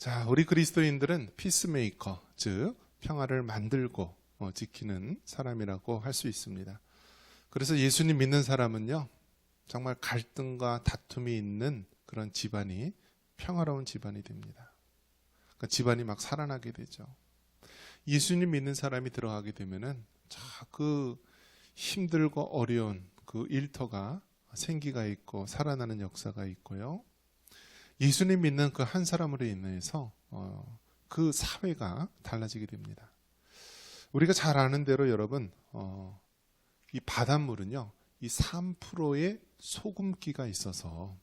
자, 우리 그리스도인들은 피스메이커, 즉 평화를 만들고 지키는 사람이라고 할 수 있습니다. 그래서 예수님 믿는 사람은요, 정말 갈등과 다툼이 있는 그런 집안이 평화로운 집안이 됩니다. 그러니까 집안이 막 살아나게 되죠. 예수님 믿는 사람이 들어가게 되면은 그 힘들고 어려운 그 일터가 생기가 있고 살아나는 역사가 있고요. 예수님 믿는 그 한 사람으로 인해서 그 사회가 달라지게 됩니다. 우리가 잘 아는 대로 여러분, 이 바닷물은요, 이 3%의 소금기가 있어서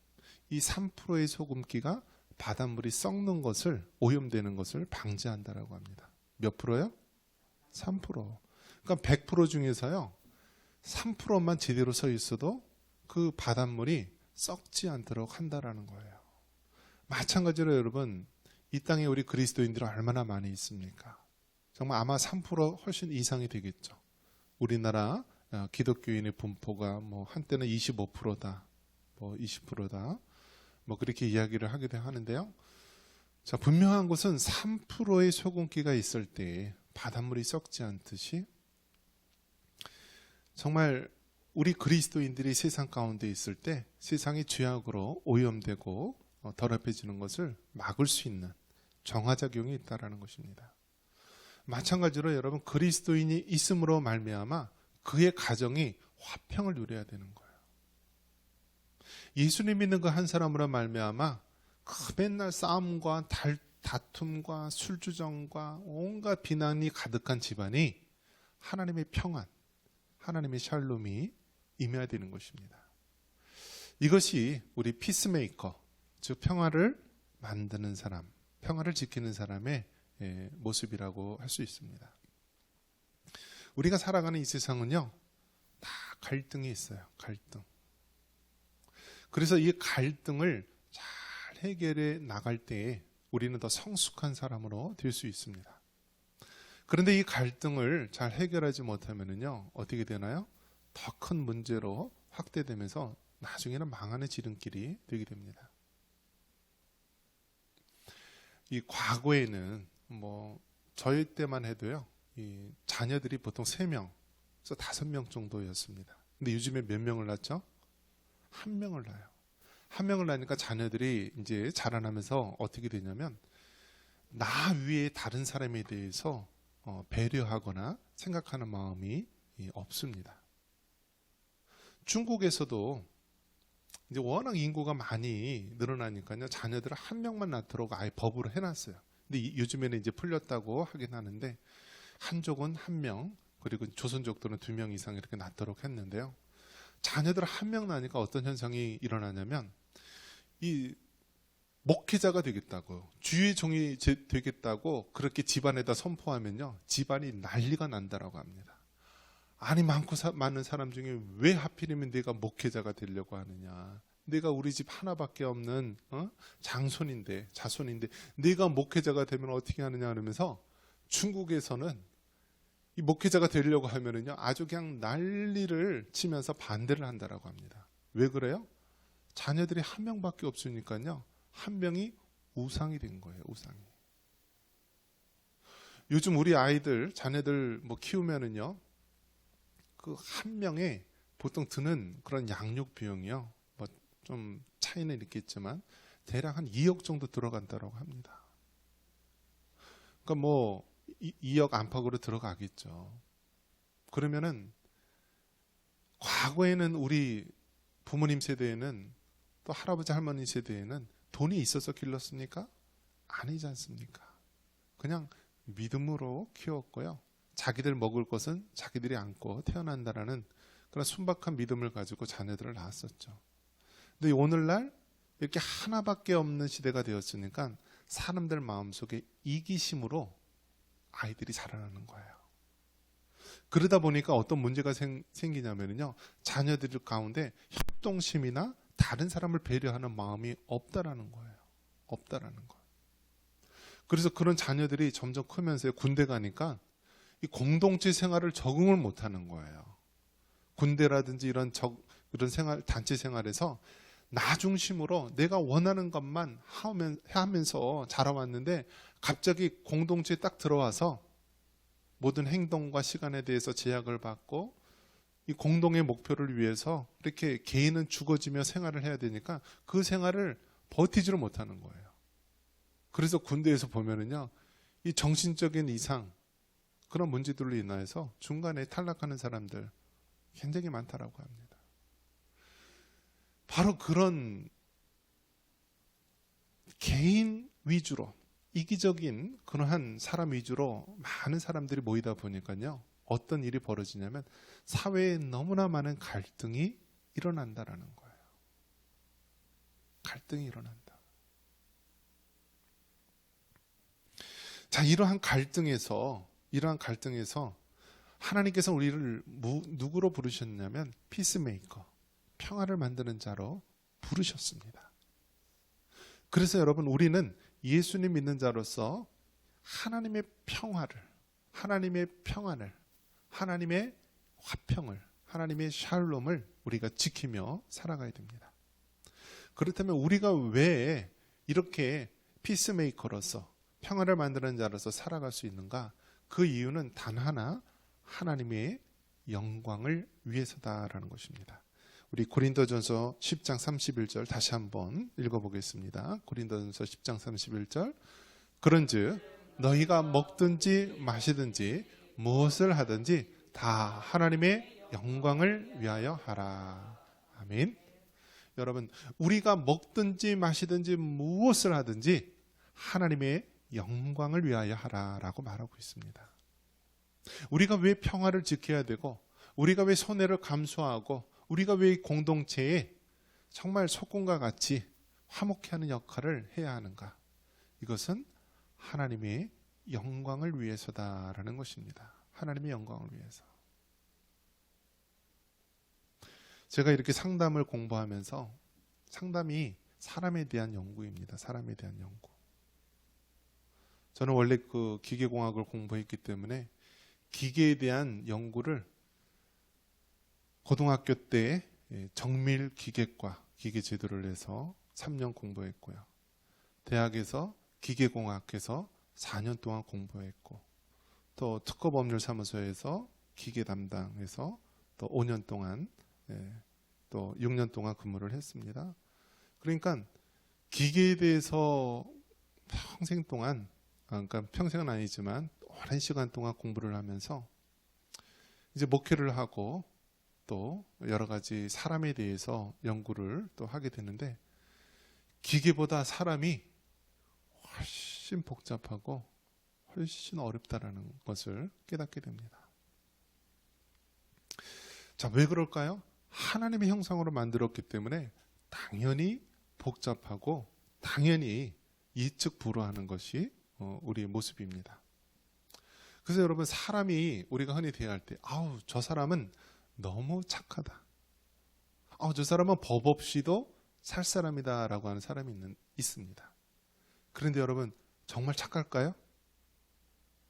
이 3%의 소금기가 바닷물이 썩는 것을, 오염되는 것을 방지한다라고 합니다. 몇 프로요? 3%. 그러니까 100% 중에서요, 3%만 제대로 서 있어도 그 바닷물이 썩지 않도록 한다라는 거예요. 마찬가지로 여러분, 이 땅에 우리 그리스도인들이 얼마나 많이 있습니까? 정말 아마 3% 훨씬 이상이 되겠죠. 우리나라 기독교인의 분포가 뭐 한때는 25%다, 뭐 20%다, 뭐 그렇게 이야기를 하기도 하는데요. 자, 분명한 것은 3%의 소금기가 있을 때 바닷물이 썩지 않듯이 정말 우리 그리스도인들이 세상 가운데 있을 때 세상이 죄악으로 오염되고 더럽혀지는 것을 막을 수 있는 정화작용이 있다는 것입니다. 마찬가지로 여러분, 그리스도인이 있음으로 말미암아 그의 가정이 화평을 누려야 되는 거예요. 예수님 믿는 그 한 사람으로 말미암아 그 맨날 싸움과 다툼과 술주정과 온갖 비난이 가득한 집안이 하나님의 평안, 하나님의 샬롬이 임해야 되는 것입니다. 이것이 우리 피스메이커, 즉 평화를 만드는 사람, 평화를 지키는 사람의 모습이라고 할 수 있습니다. 우리가 살아가는 이 세상은요, 다 갈등이 있어요. 갈등. 그래서 이 갈등을 잘 해결해 나갈 때 우리는 더 성숙한 사람으로 될 수 있습니다. 그런데 이 갈등을 잘 해결하지 못하면요, 어떻게 되나요? 더 큰 문제로 확대되면서 나중에는 망하는 지름길이 되게 됩니다. 이 과거에는 뭐 저희 때만 해도요, 이 자녀들이 보통 3명에서 5명 정도였습니다. 근데 요즘에 몇 명을 낳죠? 1명을 낳아요. 1명을 낳으니까 자녀들이 이제 자라나면서 어떻게 되냐면 나 위에 다른 사람에 대해서 배려하거나 생각하는 마음이 없습니다. 중국에서도 이제 워낙 인구가 많이 늘어나니까요, 자녀들을 1명만 낳도록 아예 법으로 해놨어요. 근데 요즘에는 이제 풀렸다고 하긴 하는데, 한족은 1명, 그리고 조선족들은 2명 이상 이렇게 낳도록 했는데요. 자녀들 1명 낳으니까 어떤 현상이 일어나냐면, 이 목회자가 되겠다고, 주의 종이 되겠다고 그렇게 집안에다 선포하면요, 집안이 난리가 난다라고 합니다. 아니, 많은 사람 중에 왜 하필이면 내가 목회자가 되려고 하느냐. 내가 우리 집 하나밖에 없는 자손인데 내가 목회자가 되면 어떻게 하느냐 하면서 중국에서는 이 목회자가 되려고 하면은요, 아주 그냥 난리를 치면서 반대를 한다라고 합니다. 왜 그래요? 자녀들이 1명밖에 없으니까요, 1명이 우상이 된 거예요. 우상이. 요즘 우리 아이들, 자녀들 뭐 키우면은요, 그 1명에 보통 드는 그런 양육 비용이요, 뭐 좀 차이는 있겠지만 대략 한 2억 정도 들어간다고 합니다. 그러니까 뭐 2억 안팎으로 들어가겠죠. 그러면은 과거에는 우리 부모님 세대에는, 또 할아버지 할머니 세대에는 돈이 있어서 길렀습니까? 아니지 않습니까? 그냥 믿음으로 키웠고요, 자기들 먹을 것은 자기들이 안고 태어난다라는 그런 순박한 믿음을 가지고 자녀들을 낳았었죠. 근데 오늘날 이렇게 하나밖에 없는 시대가 되었으니까 사람들 마음속에 이기심으로 아이들이 자라나는 거예요. 그러다 보니까 어떤 문제가 생기냐면요, 자녀들 가운데 협동심이나 다른 사람을 배려하는 마음이 없다라는 거예요. 없다라는 거예요. 그래서 그런 자녀들이 점점 크면서 군대 가니까 이 공동체 생활을 적응을 못하는 거예요. 군대라든지 이런 단체 생활에서 나 중심으로 내가 원하는 것만 하면서 자라왔는데 갑자기 공동체에 딱 들어와서 모든 행동과 시간에 대해서 제약을 받고 이 공동의 목표를 위해서 이렇게 개인은 죽어지며 생활을 해야 되니까 그 생활을 버티지를 못하는 거예요. 그래서 군대에서 보면은요, 이 정신적인 이상, 그런 문제들로 인해서 중간에 탈락하는 사람들 굉장히 많다라고 합니다. 바로 그런 개인 위주로, 이기적인 그러한 사람 위주로 많은 사람들이 모이다 보니까요, 어떤 일이 벌어지냐면 사회에 너무나 많은 갈등이 일어난다라는 거예요. 갈등이 일어난다. 자, 이러한 갈등에서 하나님께서 우리를 누구로 부르셨냐면 피스메이커, 평화를 만드는 자로 부르셨습니다. 그래서 여러분, 우리는 예수님 믿는 자로서 하나님의 평화를, 하나님의 평안을, 하나님의 화평을, 하나님의 샬롬을 우리가 지키며 살아가야 됩니다. 그렇다면 우리가 왜 이렇게 피스메이커로서 평화를 만드는 자로서 살아갈 수 있는가? 그 이유는 단 하나, 하나님의 영광을 위해서다라는 것입니다. 우리 고린도전서 10장 31절 다시 한번 읽어보겠습니다. 고린도전서 10장 31절. 그런즉 너희가 먹든지 마시든지 무엇을 하든지 다 하나님의 영광을 위하여 하라. 아멘. 여러분, 우리가 먹든지 마시든지 무엇을 하든지 하나님의 영광을 위하여 하라라고 말하고 있습니다. 우리가 왜 평화를 지켜야 되고, 우리가 왜 손해를 감수하고, 우리가 왜 공동체에 정말 소금과 같이 화목해 하는 역할을 해야 하는가? 이것은 하나님의 영광을 위해서다라는 것입니다. 하나님의 영광을 위해서. 제가 이렇게 상담을 공부하면서, 상담이 사람에 대한 연구입니다. 사람에 대한 연구. 저는 원래 그 기계공학을 공부했기 때문에 기계에 대한 연구를 고등학교 때 정밀 기계과 기계 제도를 해서 3년 공부했고요. 대학에서 기계공학해서 4년 동안 공부했고, 또 특허법률사무소에서 기계 담당해서 또 5년 동안, 또 6년 동안 근무를 했습니다. 그러니까 기계에 대해서 평생 동안, 그러니까 평생은 아니지만 오랜 시간 동안 공부를 하면서 이제 목회를 하고 또 여러 가지 사람에 대해서 연구를 또 하게 되는데, 기계보다 사람이 훨씬 복잡하고 훨씬 어렵다라는 것을 깨닫게 됩니다. 자, 왜 그럴까요? 하나님의 형상으로 만들었기 때문에 당연히 복잡하고 당연히 이측불허하는 것이 우리의 모습입니다. 그래서 여러분, 사람이 우리가 흔히 대할 때, 아우, 저 사람은 너무 착하다, 아우, 저 사람은 법 없이도 살 사람이다 라고 하는 사람이 있습니다. 그런데 여러분, 정말 착할까요?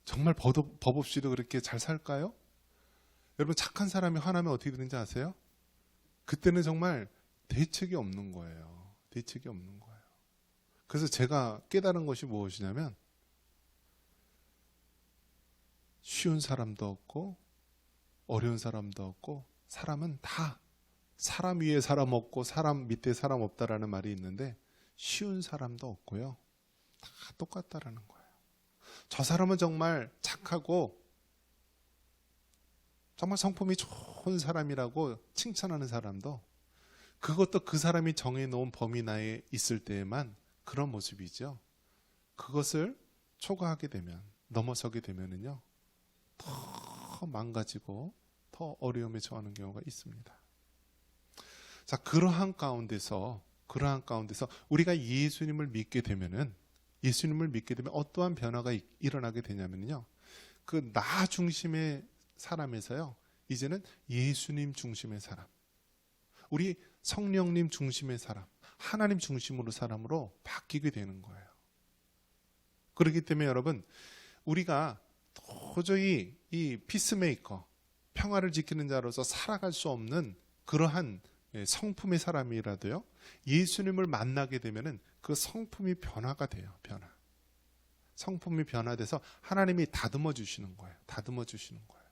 정말 법 없이도 그렇게 잘 살까요? 여러분, 착한 사람이 화나면 어떻게 되는지 아세요? 그때는 정말 대책이 없는 거예요. 대책이 없는 거예요. 그래서 제가 깨달은 것이 무엇이냐면, 쉬운 사람도 없고 어려운 사람도 없고, 사람은 다 사람 위에 사람 없고 사람 밑에 사람 없다라는 말이 있는데, 쉬운 사람도 없고요, 다 똑같다라는 거예요. 저 사람은 정말 착하고 정말 성품이 좋은 사람이라고 칭찬하는 사람도, 그것도 그 사람이 정해놓은 범위 내에 있을 때에만 그런 모습이죠. 그것을 초과하게 되면, 넘어서게 되면은요, 더 망가지고 더 어려움에 처하는 경우가 있습니다. 자, 그러한 가운데서 우리가 예수님을 믿게 되면 어떠한 변화가 일어나게 되냐면요, 그 나 중심의 사람에서요, 이제는 예수님 중심의 사람, 우리 성령님 중심의 사람, 하나님 중심으로 사람으로 바뀌게 되는 거예요. 그렇기 때문에 여러분, 우리가 도저히 이 피스메이커, 평화를 지키는 자로서 살아갈 수 없는 그러한 성품의 사람이라도요, 예수님을 만나게 되면은 그 성품이 변화가 돼요. 성품이 변화돼서 하나님이 다듬어 주시는 거예요. 다듬어 주시는 거예요.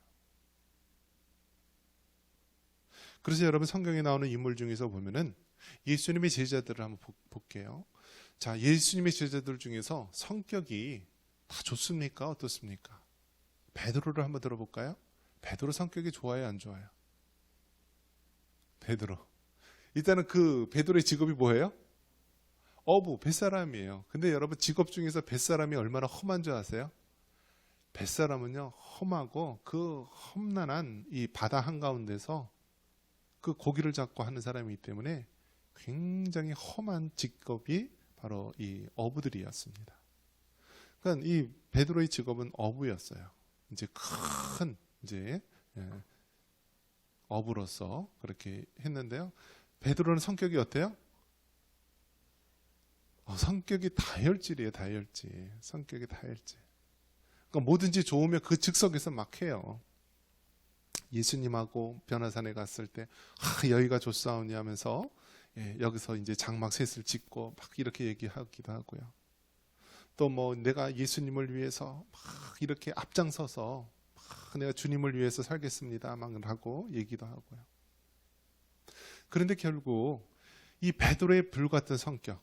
그래서 여러분, 성경에 나오는 인물 중에서 보면은 예수님의 제자들을 한번 볼게요. 자, 예수님의 제자들 중에서 성격이 다 좋습니까? 어떻습니까? 베드로를 한번 들어볼까요? 베드로 성격이 좋아요, 안 좋아요? 베드로. 일단은 그 베드로의 직업이 뭐예요? 어부, 뱃사람이에요. 근데 여러분, 직업 중에서 뱃사람이 얼마나 험한 줄 아세요? 뱃사람은요, 험하고 그 험난한 이 바다 한가운데서 그 고기를 잡고 하는 사람이기 때문에 굉장히 험한 직업이 바로 이 어부들이었습니다. 그러니까 이 베드로의 직업은 어부였어요. 이제 큰 어부로서 그렇게 했는데요. 베드로는 성격이 어때요? 성격이 다혈질이에요. 다혈질. 성격이 다혈질. 그러니까 뭐든지 좋으면 그 즉석에서 막 해요. 예수님하고 변화산에 갔을 때 여기가 좋사오니 하면서 여기서 이제 장막 셋을 짓고 막 이렇게 얘기하기도 하고요. 또 뭐 내가 예수님을 위해서 막 이렇게 앞장서서 막 내가 주님을 위해서 살겠습니다 막 하고 얘기도 하고요. 그런데 결국 이 베드로의 불같은 성격,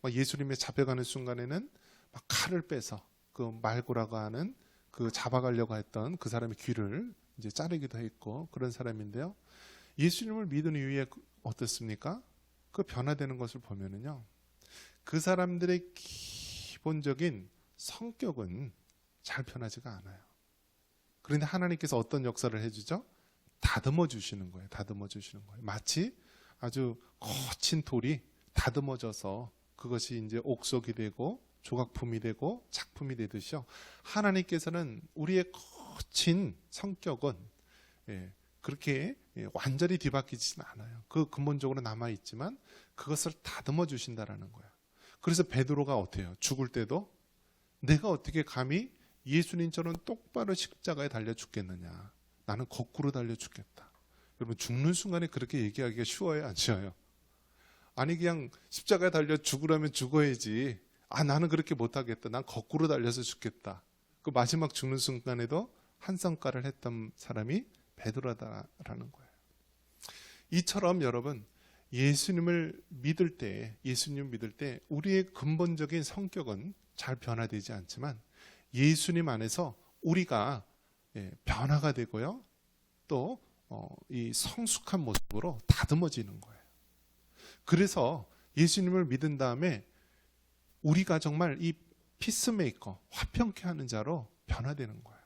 예수님의 잡혀가는 순간에는 막 칼을 빼서 그 말고라고 하는 그 잡아가려고 했던 그 사람의 귀를 이제 자르기도 했고 그런 사람인데요. 예수님을 믿은 이후에 어떻습니까? 그 변화되는 것을 보면은요, 그 사람들의 기본적인 성격은 잘 변하지가 않아요. 그런데 하나님께서 어떤 역사를 해주죠? 다듬어 주시는 거예요. 다듬어 주시는 거예요. 마치 아주 거친 돌이 다듬어져서 그것이 이제 옥석이 되고 조각품이 되고 작품이 되듯이요. 하나님께서는 우리의 거친 성격은 그렇게 완전히 뒤바뀌지는 않아요. 그 근본적으로 남아있지만 그것을 다듬어 주신다라는 거예요. 그래서 베드로가 어때요? 죽을 때도 내가 어떻게 감히 예수님처럼 똑바로 십자가에 달려 죽겠느냐. 나는 거꾸로 달려 죽겠다. 여러분, 죽는 순간에 그렇게 얘기하기가 쉬워요? 안 쉬워요? 아니, 그냥 십자가에 달려 죽으라면 죽어야지. 나는 그렇게 못하겠다. 난 거꾸로 달려서 죽겠다. 그 마지막 죽는 순간에도 한 성과를 했던 사람이 베드로다라는 거예요. 이처럼 여러분, 예수님을 믿을 때 우리의 근본적인 성격은 잘 변화되지 않지만 예수님 안에서 우리가 변화가 되고요. 또 이 성숙한 모습으로 다듬어지는 거예요. 그래서 예수님을 믿은 다음에 우리가 정말 이 피스메이커, 화평케 하는 자로 변화되는 거예요.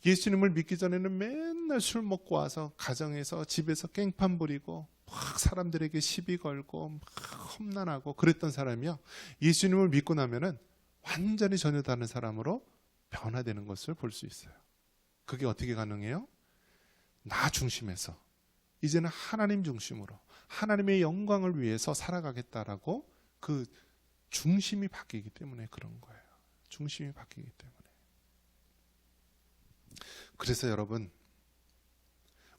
예수님을 믿기 전에는 맨날 술 먹고 와서 가정에서 집에서 깽판 부리고 막 사람들에게 시비 걸고 막 험난하고 그랬던 사람이요, 예수님을 믿고 나면은 완전히 전혀 다른 사람으로 변화되는 것을 볼 수 있어요. 그게 어떻게 가능해요? 나 중심에서 이제는 하나님 중심으로 하나님의 영광을 위해서 살아가겠다라고 그 중심이 바뀌기 때문에 그런 거예요. 중심이 바뀌기 때문에. 그래서 여러분,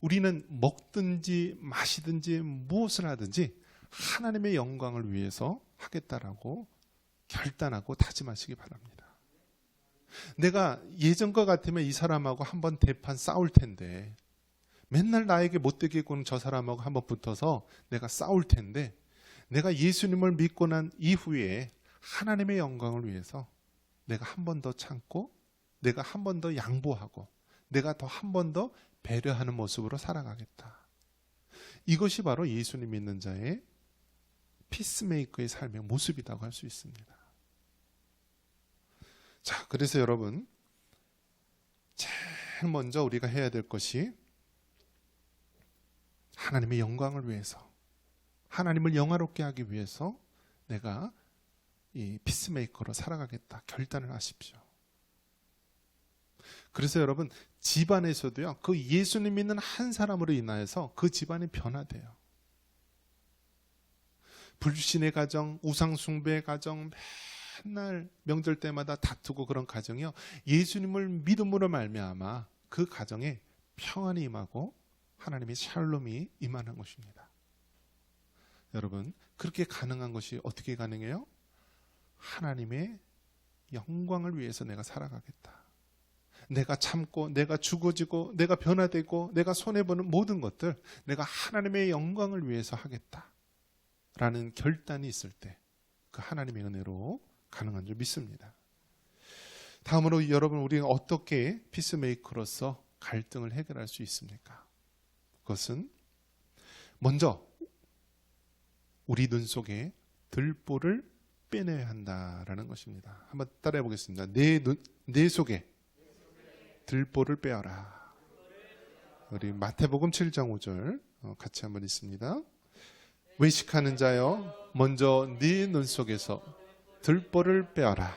우리는 먹든지 마시든지 무엇을 하든지 하나님의 영광을 위해서 하겠다라고 결단하고 다짐하시기 바랍니다. 내가 예전과 같으면 이 사람하고 한번 대판 싸울 텐데, 맨날 나에게 못되게 구는 저 사람하고 한번 붙어서 내가 싸울 텐데, 내가 예수님을 믿고 난 이후에 하나님의 영광을 위해서 내가 한 번 더 참고, 내가 한 번 더 양보하고, 내가 더 한 번 더 배려하는 모습으로 살아가겠다. 이것이 바로 예수님 믿는 자의 피스메이커의 삶의 모습이라고 할 수 있습니다. 자, 그래서 여러분, 제일 먼저 우리가 해야 될 것이 하나님의 영광을 위해서, 하나님을 영화롭게 하기 위해서 내가 이 피스메이커로 살아가겠다 결단을 하십시오. 그래서 여러분, 집안에서도요, 그 예수님 믿는 한 사람으로 인하여서 그 집안이 변화돼요. 불신의 가정, 우상숭배의 가정, 맨날 명절 때마다 다투고 그런 가정이요, 예수님을 믿음으로 말미암아 그 가정에 평안이 임하고 하나님의 샬롬이 임하는 것입니다. 여러분, 그렇게 가능한 것이 어떻게 가능해요? 하나님의 영광을 위해서 내가 살아가겠다. 내가 참고, 내가 죽어지고, 내가 변화되고, 내가 손해보는 모든 것들, 내가 하나님의 영광을 위해서 하겠다 라는 결단이 있을 때 그 하나님의 은혜로 가능한 줄 믿습니다. 다음으로 여러분, 우리가 어떻게 피스메이커로서 갈등을 해결할 수 있습니까? 그것은 먼저 우리 눈 속에 들보를 빼내야 한다라는 것입니다. 한번 따라해 보겠습니다. 내 속에 들보를 빼어라. 우리 마태복음 7장 5절 같이 한번 읽습니다. 외식하는 자여, 먼저 네 눈 속에서 들보를 빼어라.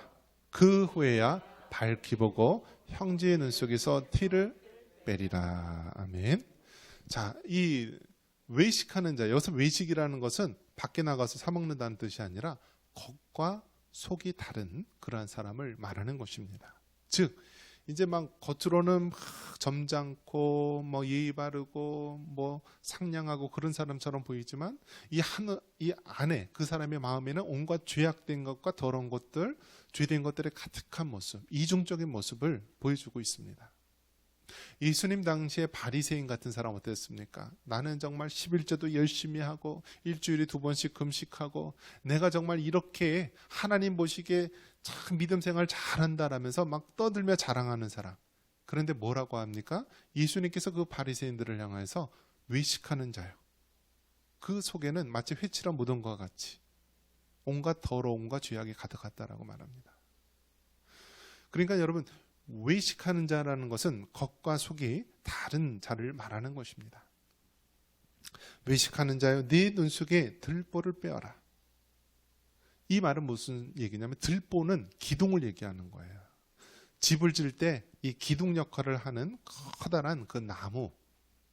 그 후에야 밝히 보고 형제의 눈 속에서 티를 빼리라. 아멘. 자, 이 외식하는 자, 여기서 외식이라는 것은 밖에 나가서 사 먹는다는 뜻이 아니라 겉과 속이 다른 그러한 사람을 말하는 것입니다. 즉, 이제 막 겉으로는 막 점잖고 뭐 예의 바르고 뭐 상냥하고 그런 사람처럼 보이지만 이 안에 그 사람의 마음에는 온갖 죄악된 것과 더러운 것들, 죄된 것들의 가득한 모습, 이중적인 모습을 보여주고 있습니다. 예수님 당시에 바리새인 같은 사람 어땠습니까? 나는 정말 11조도 열심히 하고 일주일에 2번씩 금식하고 내가 정말 이렇게 하나님 보시기에 참 믿음 생활 잘한다라면서 막 떠들며 자랑하는 사람. 그런데 뭐라고 합니까? 예수님께서 그 바리새인들을 향해서 외식하는 자요. 그 속에는 마치 회칠한 무덤과 같이 온갖 더러움과 죄악이 가득하다라고 말합니다. 그러니까 여러분, 외식하는 자라는 것은 겉과 속이 다른 자를 말하는 것입니다. 외식하는 자여, 네 눈 속에 들보를 빼어라. 이 말은 무슨 얘기냐면 들보는 기둥을 얘기하는 거예요. 집을 지을 때 이 기둥 역할을 하는 커다란 그 나무,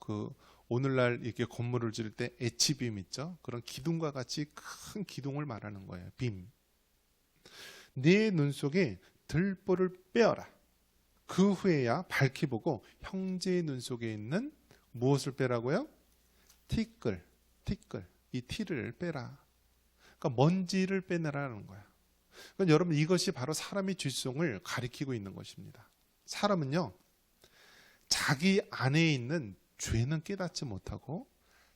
그 오늘날 이렇게 건물을 지을 때 H빔 있죠? 그런 기둥과 같이 큰 기둥을 말하는 거예요. 빔. 네 눈 속에 들보를 빼어라. 그 후에야 밝히 보고 형제의 눈 속에 있는 무엇을 빼라고요? 티끌. 이 티를 빼라. 그러니까 먼지를 빼내라는 거야. 그러니까 여러분, 이것이 바로 사람의 죄성을 가리키고 있는 것입니다. 사람은요, 자기 안에 있는 죄는 깨닫지 못하고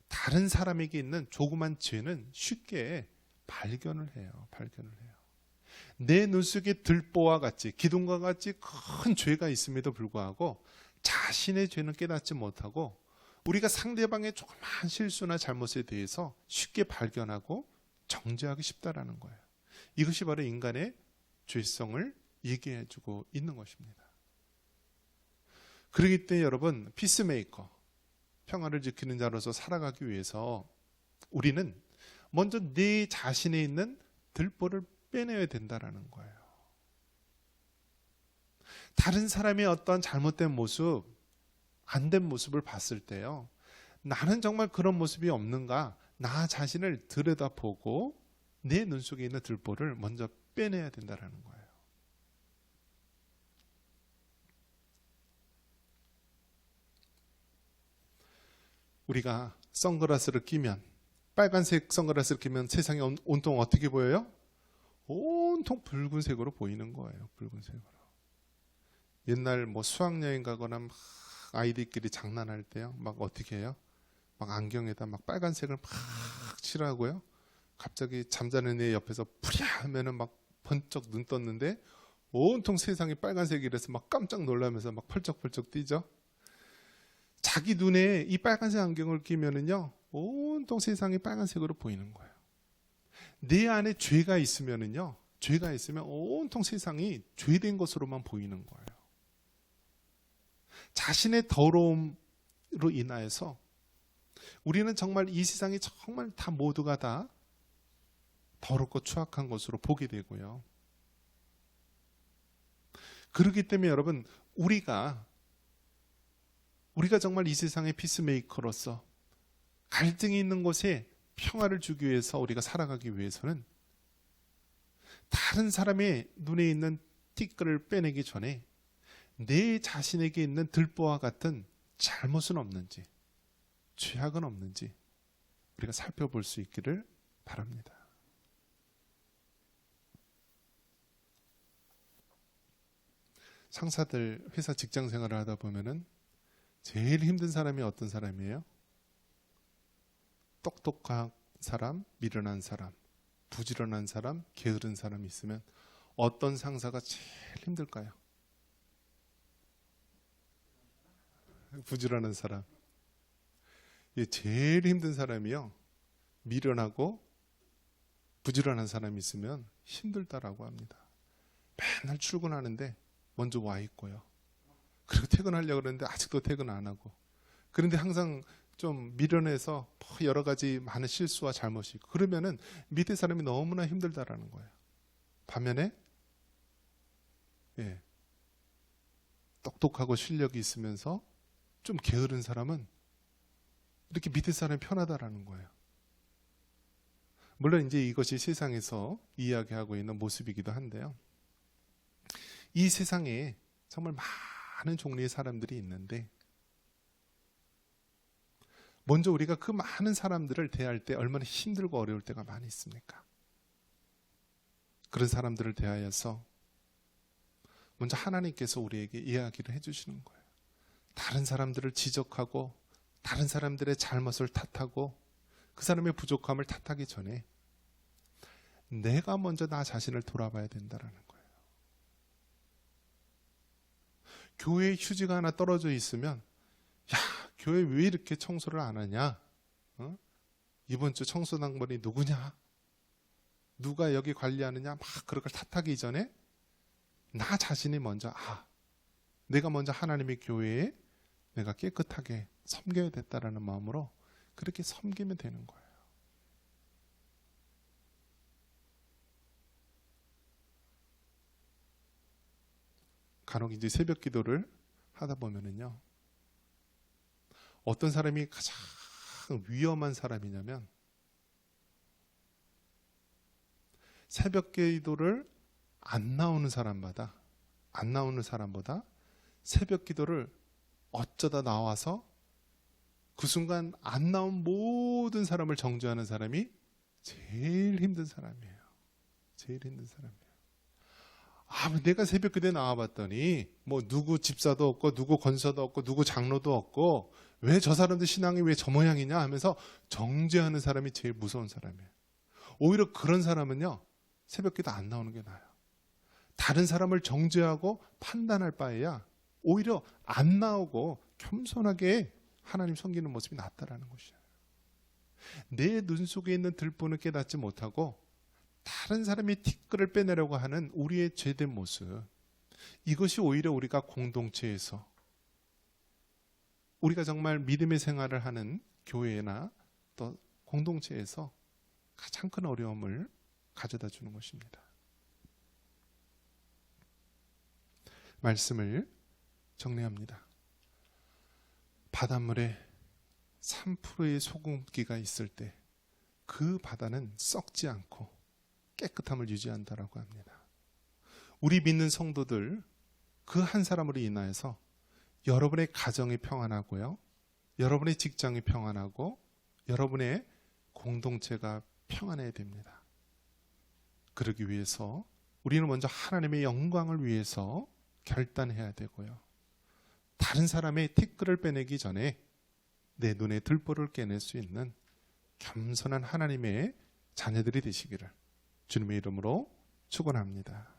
다른 사람에게 있는 조그만 죄는 쉽게 발견을 해요. 내 눈 속에 들보와 같이, 기둥과 같이 큰 죄가 있음에도 불구하고 자신의 죄는 깨닫지 못하고 우리가 상대방의 조그만 실수나 잘못에 대해서 쉽게 발견하고 정죄하기 쉽다라는 거예요. 이것이 바로 인간의 죄성을 얘기해주고 있는 것입니다. 그렇기 때문에 여러분, 피스메이커, 평화를 지키는 자로서 살아가기 위해서 우리는 먼저 내 자신에 있는 들보를 빼내야 된다라는 거예요. 다른 사람의 어떤 잘못된 모습, 안 된 모습을 봤을 때요, 나는 정말 그런 모습이 없는가, 나 자신을 들여다보고 내 눈 속에 있는 들보를 먼저 빼내야 된다라는 거예요. 우리가 선글라스를 끼면, 빨간색 선글라스를 끼면 세상이 온통 어떻게 보여요? 온통 붉은색으로 보이는 거예요. 붉은색으로. 옛날 뭐 수학여행 가거나 막 아이들끼리 장난할 때요, 막 어떻게 해요? 막 안경에다 막 빨간색을 막 칠하고요. 갑자기 잠자는 애 옆에서 푸랴 하면은 막 번쩍 눈 떴는데 온통 세상이 빨간색이라서 막 깜짝 놀라면서 막 펄쩍펄쩍 뛰죠. 자기 눈에 이 빨간색 안경을 끼면은요, 온통 세상이 빨간색으로 보이는 거예요. 내 안에 죄가 있으면 온통 세상이 죄된 것으로만 보이는 거예요. 자신의 더러움으로 인하여서 우리는 정말 이 세상이 정말 다 모두가 다 더럽고 추악한 것으로 보게 되고요. 그렇기 때문에 여러분, 우리가 정말 이 세상의 피스메이커로서 갈등이 있는 곳에 평화를 주기 위해서 우리가 살아가기 위해서는 다른 사람의 눈에 있는 티끌을 빼내기 전에 내 자신에게 있는 들보와 같은 잘못은 없는지, 죄악은 없는지 우리가 살펴볼 수 있기를 바랍니다. 상사들 회사 직장 생활을 하다 보면은 제일 힘든 사람이 어떤 사람이에요? 똑똑한 사람, 미련한 사람, 부지런한 사람, 게으른 사람이 있으면 어떤 상사가 제일 힘들까요? 부지런한 사람. 제일 힘든 사람이요, 미련하고 부지런한 사람이 있으면 힘들다라고 합니다. 맨날 출근하는데 먼저 와 있고요. 그리고 퇴근하려고 그러는데 아직도 퇴근 안 하고. 그런데 항상 좀 미련해서 여러 가지 많은 실수와 잘못이 있고. 그러면은 밑에 사람이 너무나 힘들다라는 거예요. 반면에 똑똑하고 실력이 있으면서 좀 게으른 사람은 이렇게 밑에 사람이 편하다라는 거예요. 물론 이제 이것이 세상에서 이야기하고 있는 모습이기도 한데요. 이 세상에 정말 많은 종류의 사람들이 있는데 먼저 우리가 그 많은 사람들을 대할 때 얼마나 힘들고 어려울 때가 많이 있습니까? 그런 사람들을 대하여서 먼저 하나님께서 우리에게 이야기를 해주시는 거예요. 다른 사람들을 지적하고 다른 사람들의 잘못을 탓하고 그 사람의 부족함을 탓하기 전에 내가 먼저 나 자신을 돌아봐야 된다는 거예요. 교회에 휴지가 하나 떨어져 있으면 야, 교회 왜 이렇게 청소를 안 하냐? 이번 주 청소당번이 누구냐? 누가 여기 관리하느냐? 막 그런 걸 탓하기 전에 나 자신이 먼저 내가 먼저 하나님의 교회에 내가 깨끗하게 섬겨야 됐다라는 마음으로 그렇게 섬기면 되는 거예요. 간혹 이제 새벽 기도를 하다 보면은요, 어떤 사람이 가장 위험한 사람이냐면 새벽 기도를 안 나오는 사람보다 새벽 기도를 어쩌다 나와서 그 순간 안 나온 모든 사람을 정죄하는 사람이 제일 힘든 사람이에요. 제일 힘든 사람이에요. 내가 새벽 기도에 나와봤더니 뭐 누구 집사도 없고 누구 권사도 없고 누구 장로도 없고 왜 저 사람들 신앙이 왜 저 모양이냐 하면서 정죄하는 사람이 제일 무서운 사람이에요. 오히려 그런 사람은요, 새벽 기도 안 나오는 게 나아요. 다른 사람을 정죄하고 판단할 바에야 오히려 안 나오고 겸손하게 하나님 섬기는 모습이 낫다라는 것이에요. 내 눈 속에 있는 들보는 깨닫지 못하고 다른 사람이 티끌을 빼내려고 하는 우리의 죄된 모습, 이것이 오히려 우리가 공동체에서 우리가 정말 믿음의 생활을 하는 교회나 또 공동체에서 가장 큰 어려움을 가져다 주는 것입니다. 말씀을 정리합니다. 바닷물에 3%의 소금기가 있을 때 그 바다는 썩지 않고 깨끗함을 유지한다라고 합니다. 우리 믿는 성도들 그 한 사람으로 인하여서 여러분의 가정이 평안하고요, 여러분의 직장이 평안하고 여러분의 공동체가 평안해야 됩니다. 그러기 위해서 우리는 먼저 하나님의 영광을 위해서 결단해야 되고요, 다른 사람의 티끌을 빼내기 전에 내 눈에 들보를 깨낼 수 있는 겸손한 하나님의 자녀들이 되시기를 주님의 이름으로 축원합니다.